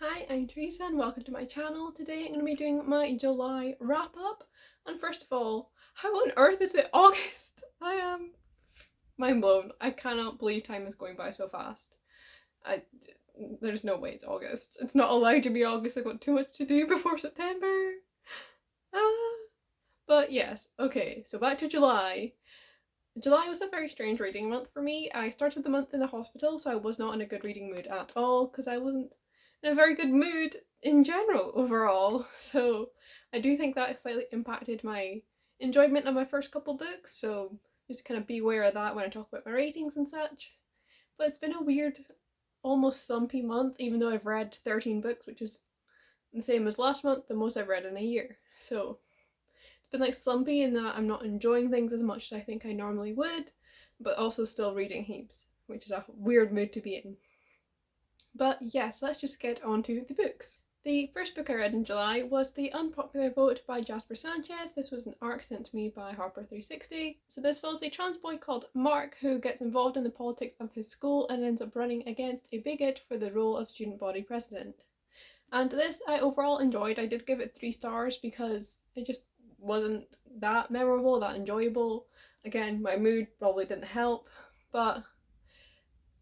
Hi, I'm Theresa and welcome to my channel. Today I'm going to be doing my July wrap up. And first of all, how on earth is it August? I am mind blown. I cannot believe time is going by so fast. I, there's no way it's August. It's not allowed to be August. I've got too much to do before September. Ah. But yes, okay, so back to July. July was a very strange reading month for me. I started the month in the hospital, so I was not in a good reading mood at all because I wasn't in a very good mood in general overall. So I do think that slightly impacted my enjoyment of my first couple books. So just kind of beware of that when I talk about my ratings and such. But it's been a weird, almost slumpy month, even though I've read 13 books, which is the same as last month, the most I've read in a year. So been like slumpy in that I'm not enjoying things as much as I think I normally would, but also still reading heaps, which is a weird mood to be in. But yes, let's just get on to the books. The first book I read in July was The Unpopular Vote by Jasper Sanchez. This was an arc sent to me by Harper 360. So this follows a trans boy called Mark who gets involved in the politics of his school and ends up running against a bigot for the role of student body president. And this I overall enjoyed. I did give it 3 stars because it just wasn't that memorable, that enjoyable. Again, my mood probably didn't help, but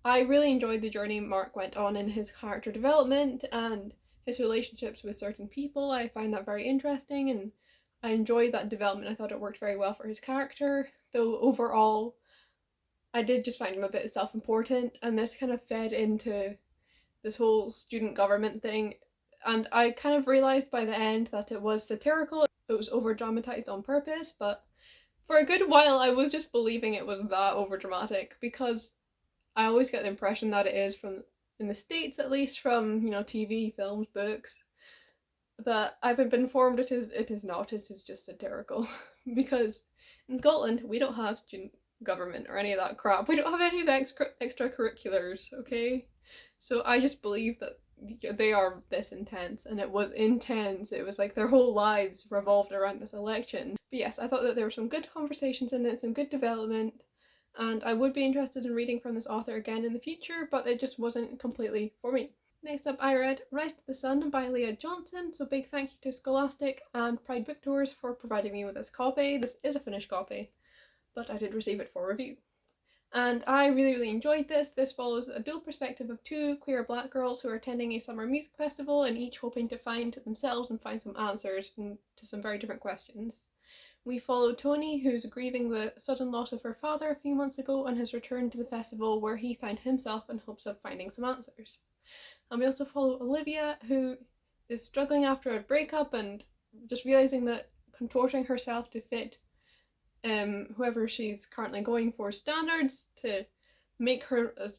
I really enjoyed the journey Mark went on in his character development and his relationships with certain people. I find that very interesting and I enjoyed that development. I thought it worked very well for his character, though overall I did just find him a bit self-important, and this kind of fed into this whole student government thing. And I kind of realised by the end that it was satirical, it was over dramatized on purpose, but for a good while I was just believing it was that over dramatic because I always get the impression that it is from, in the States at least, from, TV, films, books. But I've been informed it is not, it is just satirical. Because in Scotland we don't have student government or any of that crap. We don't have any of the extracurriculars, okay? So I just believe that they are this intense, and it was intense. It was like their whole lives revolved around this election. But yes, I thought that there were some good conversations in it, some good development, and I would be interested in reading from this author again in the future, but it just wasn't completely for me. Next up I read Rise to the Sun by Leah Johnson, so big thank you to Scholastic and Pride Bookstores for providing me with this copy. This is a finished copy, but I did receive it for review. And I really enjoyed this. This follows a dual perspective of 2 queer black girls who are attending a summer music festival and each hoping to find themselves and find some answers to some very different questions. We follow Tony, who's grieving the sudden loss of her father a few months ago and has returned to the festival where he found himself in hopes of finding some answers. And we also follow Olivia, who is struggling after a breakup and just realising that contorting herself to fit whoever she's currently going for standards to make her as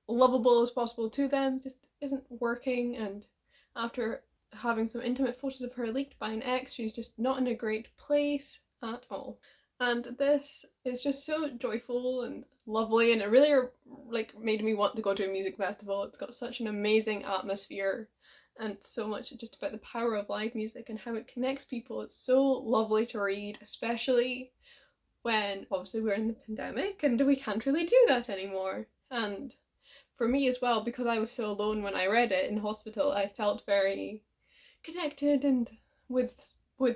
lovable as possible to them just isn't working, and after having some intimate photos of her leaked by an ex, she's just not in a great place at all. And this is just so joyful and lovely, and it really made me want to go to a music festival. It's got such an amazing atmosphere and so much just about the power of live music and how it connects people. It's so lovely to read, especially when obviously we're in the pandemic and we can't really do that anymore. And for me as well, because I was so alone when I read it in hospital, I felt very connected and with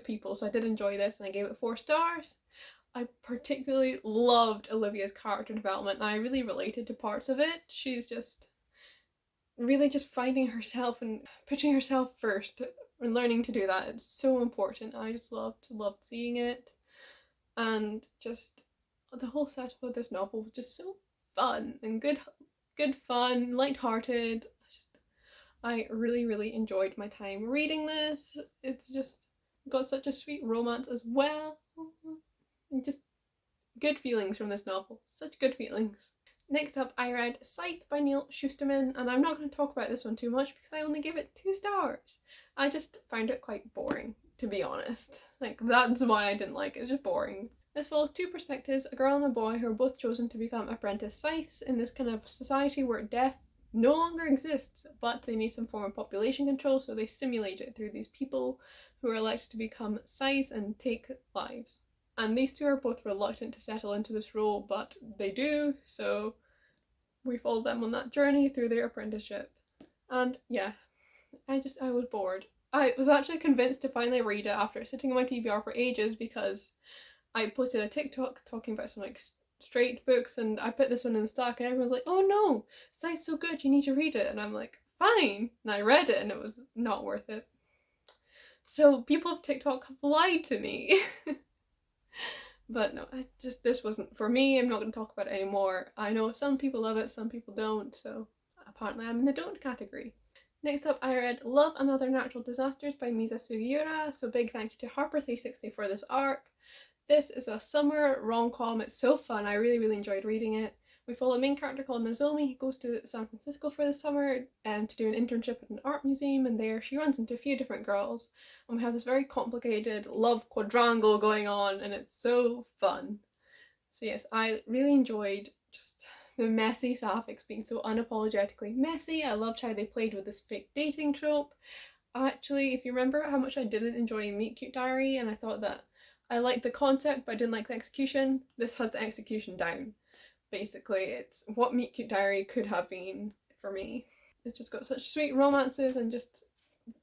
people, so I did enjoy this and I gave it 4 stars. I particularly loved Olivia's character development and I really related to parts of it. She's just really just finding herself and putting herself first and learning to do that. It's so important. I just loved seeing it, and just the whole setup of this novel was just so fun and good fun, light-hearted. I really enjoyed my time reading this. It's just got such a sweet romance as well, and just good feelings from this novel. Such good feelings. Next up I read Scythe by Neil Shusterman, and I'm not going to talk about this one too much because I only gave it 2 stars. I just found it quite boring, to be honest. That's why I didn't like it. It's just boring. This follows 2 perspectives, a girl and a boy who are both chosen to become apprentice scythes in this kind of society where death no longer exists, but they need some form of population control, so they simulate it through these people who are elected to become scythes and take lives. And these 2 are both reluctant to settle into this role, but they do, so we follow them on that journey through their apprenticeship. And yeah, I was bored. I was actually convinced to finally read it after sitting on my TBR for ages because I posted a TikTok talking about some like straight books, and I put this one in the stack, and everyone's like, "Oh no, Scythe's so good, you need to read it." And I'm like, "Fine." And I read it, and it was not worth it. So people of TikTok have lied to me. But no, this wasn't for me. I'm not going to talk about it anymore. I know some people love it, some people don't, so apparently I'm in the don't category. Next up, I read Love and Other Natural Disasters by Misa Sugiura, so big thank you to Harper360 for this arc. This is a summer rom-com. It's so fun. I really enjoyed reading it. We follow a main character called Nozomi. He goes to San Francisco for the summer to do an internship at an art museum, and there she runs into a few different girls. And we have this very complicated love quadrangle going on, and it's so fun. So yes, I really enjoyed just the messy sapphics being so unapologetically messy. I loved how they played with this fake dating trope. Actually, if you remember how much I didn't enjoy Meet Cute Diary, and I thought that I liked the concept but I didn't like the execution, this has the execution down. Basically, it's what Meet Cute Diary could have been for me. It's just got such sweet romances and just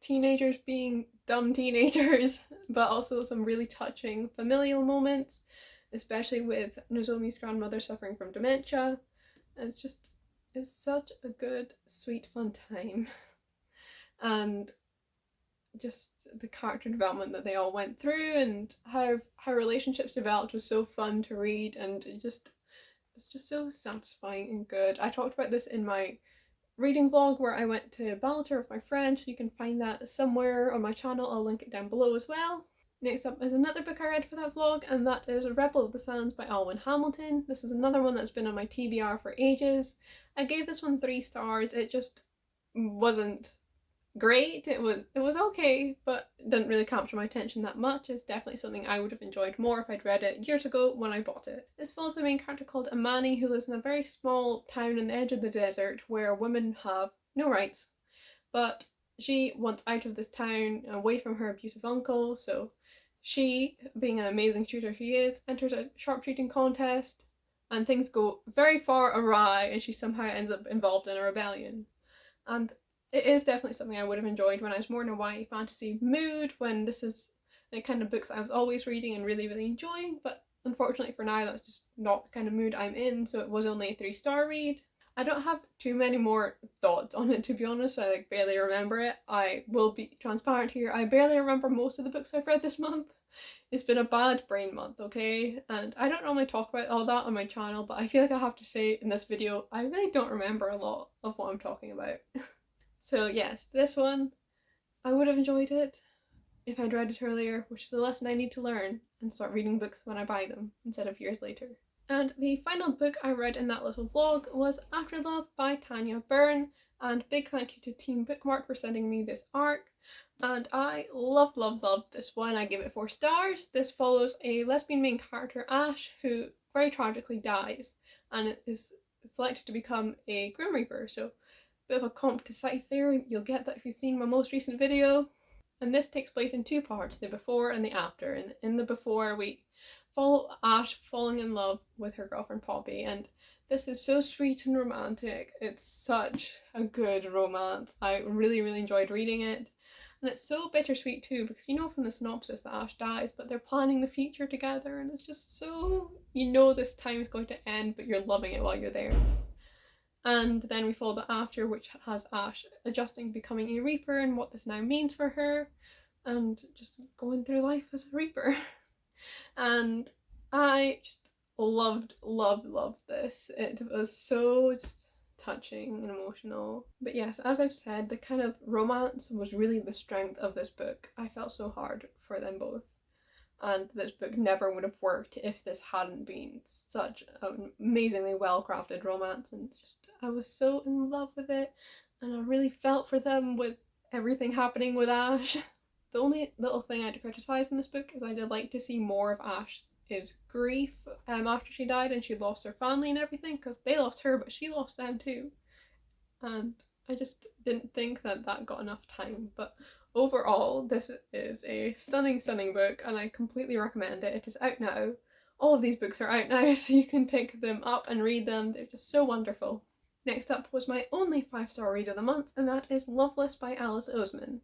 teenagers being dumb teenagers, but also some really touching familial moments, especially with Nozomi's grandmother suffering from dementia. And it's such a good, sweet, fun time. And just the character development that they all went through and how relationships developed was so fun to read, and it's just so satisfying and good. I talked about this in my reading vlog where I went to Ballater with my friend, so you can find that somewhere on my channel. I'll link it down below as well. Next up is another book I read for that vlog, and that is Rebel of the Sands by Alwyn Hamilton. This is another one that's been on my TBR for ages. I gave this one 3 stars. It just wasn't great. It was okay, but didn't really capture my attention that much. It's definitely something I would have enjoyed more if I'd read it years ago when I bought it. This follows a main character called Amani who lives in a very small town on the edge of the desert where women have no rights, but she wants out of this town away from her abusive uncle, so she, being an amazing shooter she is, enters a sharpshooting contest and things go very far awry and she somehow ends up involved in a rebellion. And it is definitely something I would have enjoyed when I was more in a YA fantasy mood, when this is the kind of books I was always reading and really enjoying, but unfortunately for now that's just not the kind of mood I'm in, so it was only a 3-star read. I don't have too many more thoughts on it, to be honest. I like barely remember it. I will be transparent here. I barely remember most of the books I've read this month. It's been a bad brain month, okay? And I don't normally talk about all that on my channel, but I feel like I have to say in this video, I really don't remember a lot of what I'm talking about. So yes, this one, I would have enjoyed it if I'd read it earlier, which is a lesson I need to learn and start reading books when I buy them instead of years later. And the final book I read in that little vlog was After Love by Tanya Byrne, and big thank you to Team Bookmark for sending me this arc. And I loved this one. I give it 4 stars. This follows a lesbian main character, Ash, who very tragically dies and is selected to become a Grim Reaper, so bit of a comp to Scythe there. You'll get that if you've seen my most recent video. And this takes place in 2 parts, the before and the after. And in the before we follow Ash falling in love with her girlfriend Poppy, and this is so sweet and romantic. It's such a good romance. I really enjoyed reading it. And it's so bittersweet too, because you know from the synopsis that Ash dies, but they're planning the future together, and it's just so, you know this time is going to end, but you're loving it while you're there. And then we follow the after, which has Ash adjusting, becoming a Reaper, and what this now means for her, and just going through life as a Reaper. And I just loved this. It was so just touching and emotional. But yes, as I've said, the kind of romance was really the strength of this book. I felt so hard for them both. And this book never would have worked if this hadn't been such an amazingly well-crafted romance, and just I was so in love with it, and I really felt for them with everything happening with Ash. The only little thing I had to criticise in this book is I did like to see more of Ash's grief after she died and she lost her family and everything, because they lost her but she lost them too, and I just didn't think that got enough time. But overall, this is a stunning book and I completely recommend it. It is out now. All of these books are out now, so you can pick them up and read them. They're just so wonderful. Next up was my only 5-star read of the month, and that is Loveless by Alice Oseman.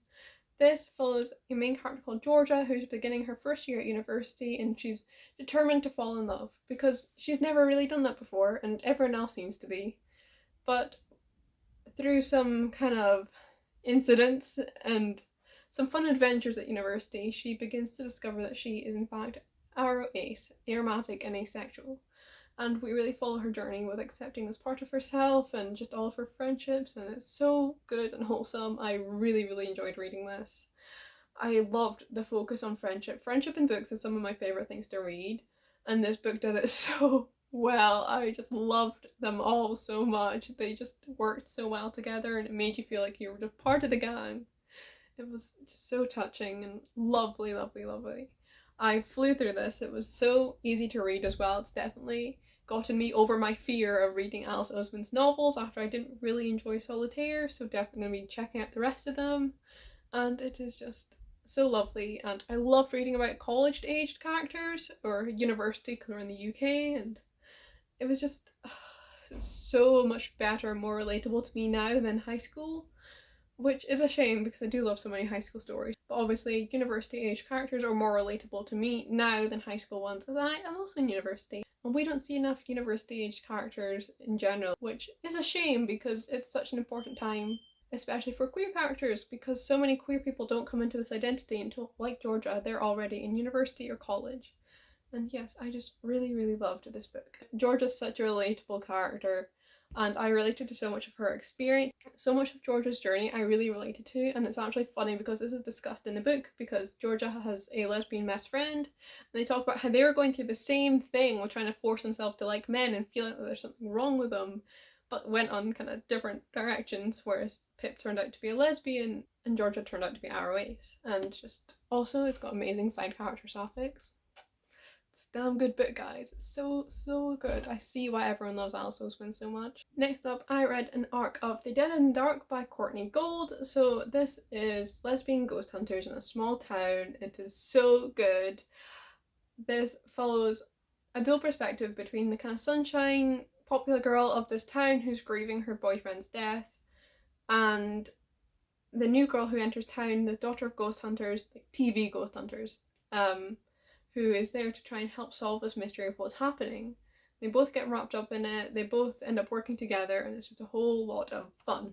This follows a main character called Georgia who's beginning her first year at university, and she's determined to fall in love because she's never really done that before and everyone else seems to be. But through some kind of incidents and some fun adventures at university, she begins to discover that she is in fact aromatic and asexual. And we really follow her journey with accepting this part of herself and just all of her friendships, and it's so good and wholesome. I really enjoyed reading this. I loved the focus on friendship. Friendship in books is some of my favourite things to read, and this book did it so well. I just loved them all so much. They just worked so well together, and it made you feel like you were just part of the gang. It was just so touching and lovely. I flew through this. It was so easy to read as well. It's definitely gotten me over my fear of reading Alice Oseman's novels after I didn't really enjoy Solitaire, so definitely going to be checking out the rest of them. And it is just so lovely, and I loved reading about college-aged characters, or university because we're in the UK, and it was just so much better, more relatable to me now than high school, which is a shame because I do love so many high school stories. But obviously university-aged characters are more relatable to me now than high school ones, as I am also in university. And we don't see enough university-aged characters in general, which is a shame because it's such an important time, especially for queer characters, because so many queer people don't come into this identity until, like Georgia, they're already in university or college. And yes, I just really loved this book. Georgia's such a relatable character, and I related to so much of her experience. So much of Georgia's journey I really related to, and it's actually funny because this is discussed in the book because Georgia has a lesbian best friend, and they talk about how they were going through the same thing with trying to force themselves to like men and feeling that there's something wrong with them, but went on kind of different directions, whereas Pip turned out to be a lesbian and Georgia turned out to be aroace. And just also it's got amazing side character sapphics. It's a damn good book, guys. It's so good. I see why everyone loves Alice Oseman so much. Next up, I read an arc of The Dead in the Dark by Courtney Gold. So this is lesbian ghost hunters in a small town. It is so good. This follows a dual perspective between the kind of sunshine, popular girl of this town who's grieving her boyfriend's death, and the new girl who enters town, the daughter of ghost hunters, like TV ghost hunters, who is there to try and help solve this mystery of what's happening. They both get wrapped up in it, they both end up working together, and it's just a whole lot of fun.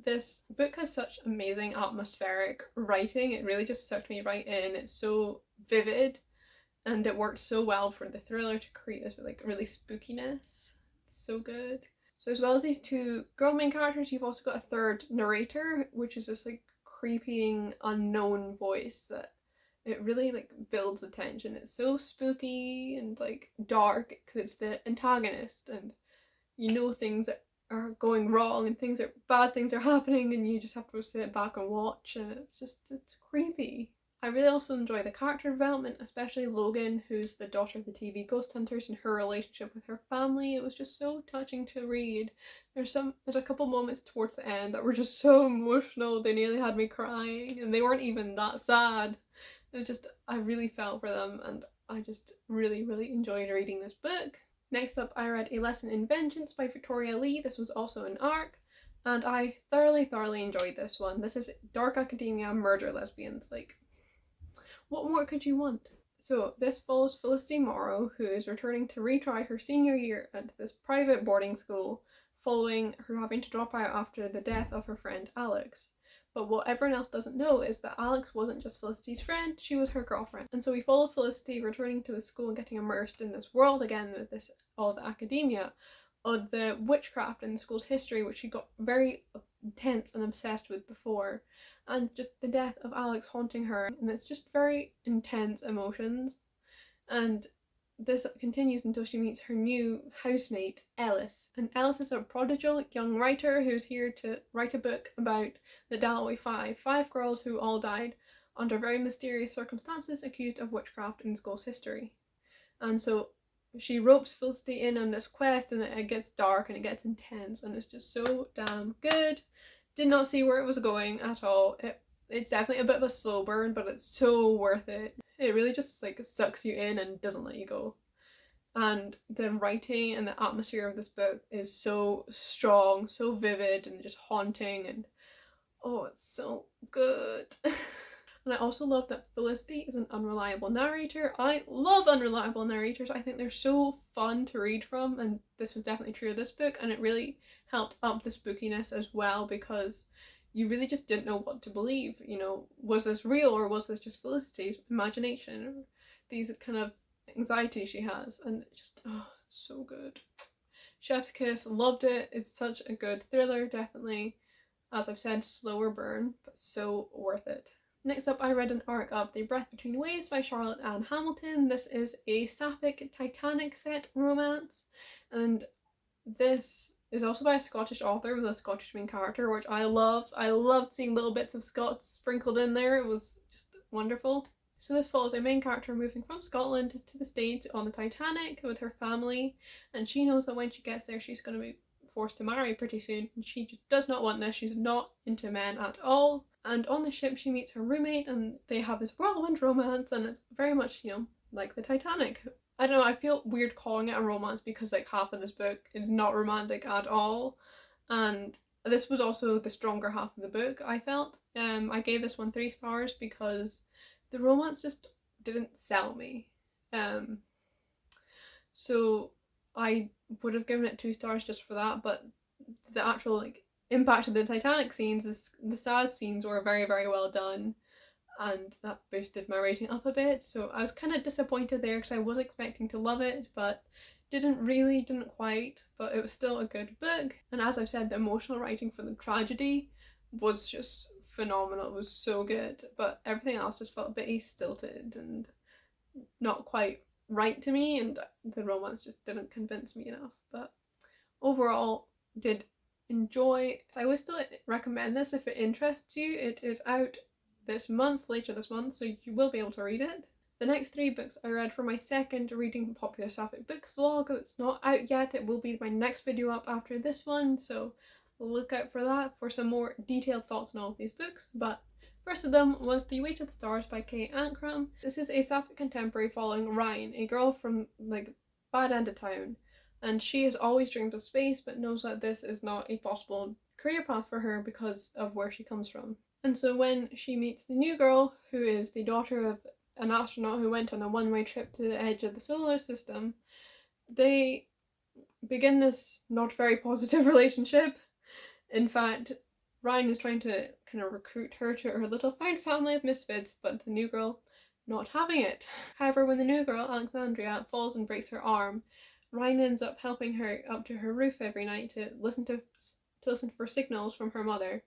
This book has such amazing atmospheric writing. It really just sucked me right in. It's so vivid, and it worked so well for the thriller to create this like really spookiness. It's so good. So as well as these two girl main characters, you've also got a third narrator, which is this like creeping unknown voice that it really like builds the tension. It's so spooky and like dark because it's the antagonist, and you know things are going wrong and bad things are happening, and you just have to sit back and watch, and it's creepy. I really also enjoy the character development, especially Logan, who's the daughter of the TV ghost hunters, and her relationship with her family. It was just so touching to read. There's a couple moments towards the end that were just so emotional. They nearly had me crying, and they weren't even that sad. It was just, I really felt for them, and I just really enjoyed reading this book. Next up, I read A Lesson in Vengeance by Victoria Lee. This was also an arc, and I thoroughly enjoyed this one. This is dark academia murder lesbians. Like, what more could you want? So this follows Felicity Morrow, who is returning to retry her senior year at this private boarding school following her having to drop out after the death of her friend Alex. But what everyone else doesn't know is that Alex wasn't just Felicity's friend, she was her girlfriend. And so we follow Felicity returning to the school and getting immersed in this world again with this all the academia of the witchcraft in the school's history, which she got very intense and obsessed with before, and just the death of Alex haunting her, and it's just very intense emotions. And this continues until she meets her new housemate, Ellis. And Ellis is a prodigal young writer who's here to write a book about the Dalloway five girls who all died under very mysterious circumstances accused of witchcraft in school's history. And so she ropes Felicity in on this quest, and it gets dark and it gets intense, and it's just so damn good. Did not see where it was going at all. It's definitely a bit of a slow burn, but it's so worth it. It really just like sucks you in and doesn't let you go. and the writing and the atmosphere of this book is so strong, so vivid, and just haunting, and oh, it's so good. And I also love that Felicity is an unreliable narrator. I love unreliable narrators. I think they're so fun to read from, and this was definitely true of this book, and it really helped up the spookiness as well, because you really just didn't know what to believe. You know, was this real or was this just Felicity's imagination, or these kind of anxiety she has, and it just, oh, so good. Chef's Kiss, loved it. It's such a good thriller, definitely. As I've said, slower burn, but so worth it. Next up, I read an arc of The Breath Between Waves by Charlotte Ann Hamilton. This is a sapphic Titanic set romance, and this is also by a Scottish author with a Scottish main character, which I love. I loved seeing little bits of Scots sprinkled in there. It was just wonderful. So this follows a main character moving from Scotland to the States on the Titanic with her family, and she knows that when she gets there she's going to be forced to marry pretty soon, and she just does not want this. She's not into men at all. And on the ship she meets her roommate, and they have this whirlwind romance, and it's very much, you know, like the Titanic. I don't know, I feel weird calling it a romance because like half of this book is not romantic at all, and this was also the stronger half of the book, I felt. I gave this one 3 stars because the romance just didn't sell me. So I would have given it 2 stars just for that, but the actual like impact of the Titanic scenes, the sad scenes were very, very well done, and that boosted my rating up a bit. So I was kind of disappointed there because I was expecting to love it, but didn't quite, but it was still a good book. And as I've said, the emotional writing for the tragedy was just phenomenal. It was so good, but everything else just felt a bit stilted and not quite right to me, and the romance just didn't convince me enough. But overall, did enjoy. I would still recommend this if it interests you. It is out this month, later this month, so you will be able to read it. The next 3 books I read for my second Reading Popular Sapphic Books vlog. It's not out yet. It will be my next video up after this one, so look out for that for some more detailed thoughts on all of these books. But first of them was The Weight of the Stars by Kate Ankrum. This is a sapphic contemporary following Ryan, a girl from like bad end of town, and she has always dreamed of space but knows that this is not a possible career path for her because of where she comes from. And so when she meets the new girl, who is the daughter of an astronaut who went on a one-way trip to the edge of the solar system, they begin this not very positive relationship. In fact, Ryan is trying to kind of recruit her to her little found family of misfits, but the new girl not having it. However, when the new girl, Alexandria, falls and breaks her arm, Ryan ends up helping her up to her roof every night to listen for signals from her mother,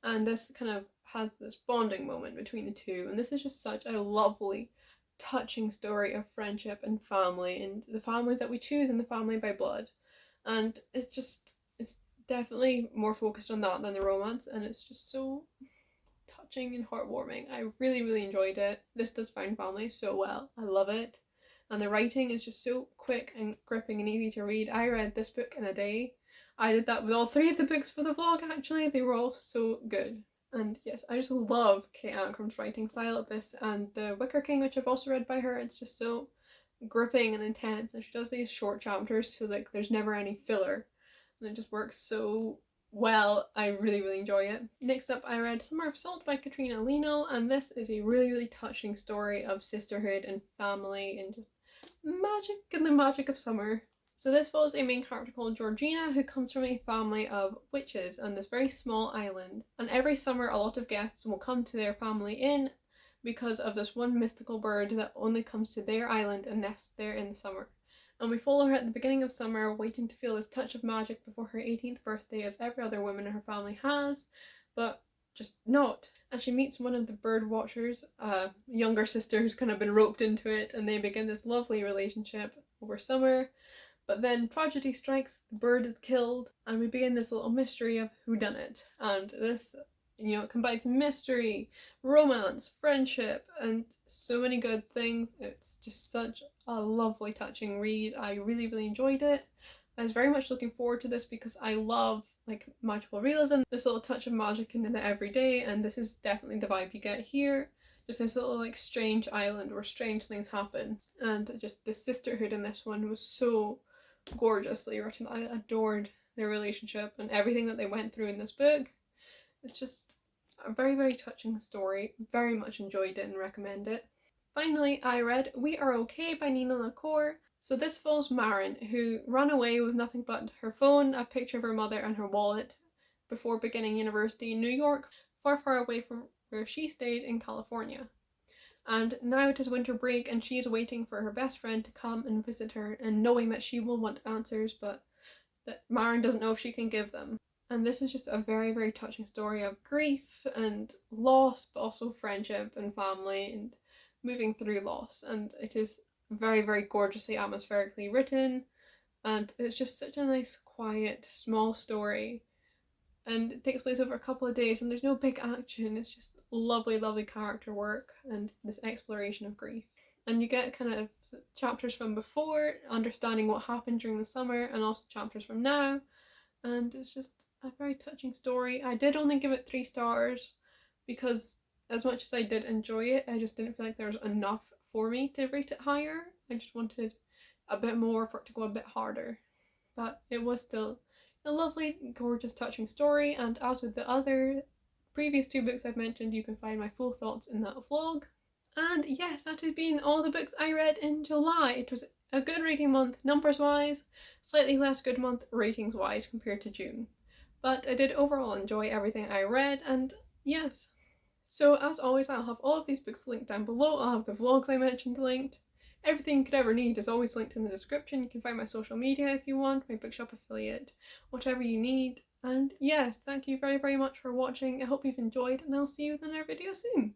and this kind of has this bonding moment between the two. And this is just such a lovely, touching story of friendship and family, and the family that we choose and the family by blood. And it's definitely more focused on that than the romance, and it's just so touching and heartwarming. I really, really enjoyed it. This does find family so well. I love it. And the writing is just so quick and gripping and easy to read. I read this book in a day. I did that with all 3 of the books for the vlog, actually. They were all so good. And yes, I just love Kate Ankrum's writing style of this, and The Wicker King, which I've also read by her. It's just so gripping and intense, and she does these short chapters, so like there's never any filler, and it just works so well. I really, really enjoy it. Next up, I read Summer of Salt by Katrina Lino, and this is a really, really touching story of sisterhood and family and just magic and the magic of summer. So this follows a main character called Georgina, who comes from a family of witches on this very small island, and every summer a lot of guests will come to their family inn because of this one mystical bird that only comes to their island and nests there in the summer. And we follow her at the beginning of summer, waiting to feel this touch of magic before her 18th birthday, as every other woman in her family has, but just not. And she meets one of the bird watchers, a younger sister who's kind of been roped into it, and they begin this lovely relationship over summer. But then tragedy strikes, the bird is killed, and we begin this little mystery of who done it. And this, you know, it combines mystery, romance, friendship, and so many good things. It's just such a lovely, touching read. I really, really enjoyed it. I was very much looking forward to this because I love like magical realism, this little touch of magic in the everyday, and this is definitely the vibe you get here. just this little like strange island where strange things happen, and just the sisterhood in this one was so gorgeously written. I adored their relationship and everything that they went through in this book. It's just a very, very touching story. Very much enjoyed it and recommend it. Finally, I read We Are Okay by Nina LaCour. So this follows Maren, who ran away with nothing but her phone, a picture of her mother, and her wallet before beginning university in New York, far, far away from where she stayed in California. And now it is winter break, and she is waiting for her best friend to come and visit her, and knowing that she will want answers, but that Maren doesn't know if she can give them. And this is just a very, very touching story of grief and loss, but also friendship and family and moving through loss. And it is very, very gorgeously atmospherically written, and it's just such a nice, quiet, small story. And it takes place over a couple of days, and there's no big action. It's just lovely, lovely character work and this exploration of grief. And you get kind of chapters from before, understanding what happened during the summer, and also chapters from now. And it's just a very touching story. I did only give it 3 stars because, as much as I did enjoy it, I just didn't feel like there was enough for me to rate it higher. I just wanted a bit more for it to go a bit harder. But it was still a lovely, gorgeous, touching story, and as with the other previous 2 books I've mentioned, you can find my full thoughts in that vlog. And yes, that has been all the books I read in July. It was a good reading month numbers wise, slightly less good month ratings wise compared to June. But I did overall enjoy everything I read, and yes. So as always, I'll have all of these books linked down below. I'll have the vlogs I mentioned linked. Everything you could ever need is always linked in the description. You can find my social media if you want, my bookshop affiliate, whatever you need. And yes, thank you very, very much for watching. I hope you've enjoyed, and I'll see you in another video soon.